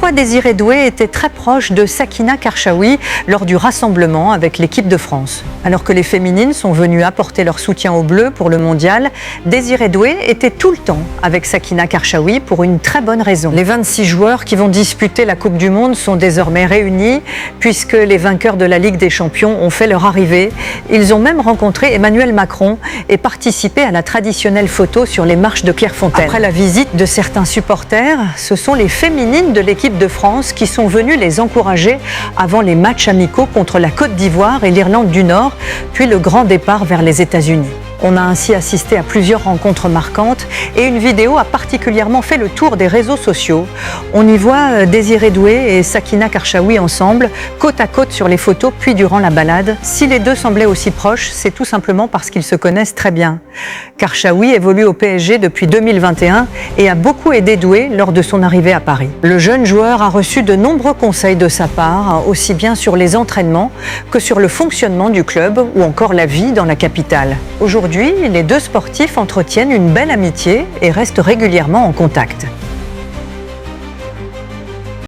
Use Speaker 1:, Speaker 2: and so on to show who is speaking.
Speaker 1: fois, Désiré Doué était très proche de Sakina Karchaoui lors du rassemblement avec l'équipe de France. Alors que les féminines sont venues apporter leur soutien aux Bleus pour le mondial, Désiré Doué était tout le temps avec Sakina Karchaoui pour une très bonne raison. Les 26 joueurs qui vont disputer la Coupe du Monde sont désormais réunis puisque les vainqueurs de la Ligue des Champions ont fait leur arrivée. Ils ont même rencontré Emmanuel Macron et participé à la traditionnelle photo sur les marches de Clairefontaine. Après la visite de certains supporters, ce sont les féminines de l'équipe de France qui sont venues les encourager avant les matchs amicaux contre la Côte d'Ivoire et l'Irlande du Nord, puis le grand départ vers les États-Unis. On a ainsi assisté à plusieurs rencontres marquantes et une vidéo a particulièrement fait le tour des réseaux sociaux. On y voit Désiré Doué et Sakina Karchaoui ensemble, côte à côte sur les photos, puis durant la balade. Si les deux semblaient aussi proches, c'est tout simplement parce qu'ils se connaissent très bien. Karchaoui évolue au PSG depuis 2021 et a beaucoup aidé Doué lors de son arrivée à Paris. Le jeune joueur a reçu de nombreux conseils de sa part, aussi bien sur les entraînements que sur le fonctionnement du club ou encore la vie dans la capitale. Aujourd'hui, les deux sportifs entretiennent une belle amitié et restent régulièrement en contact.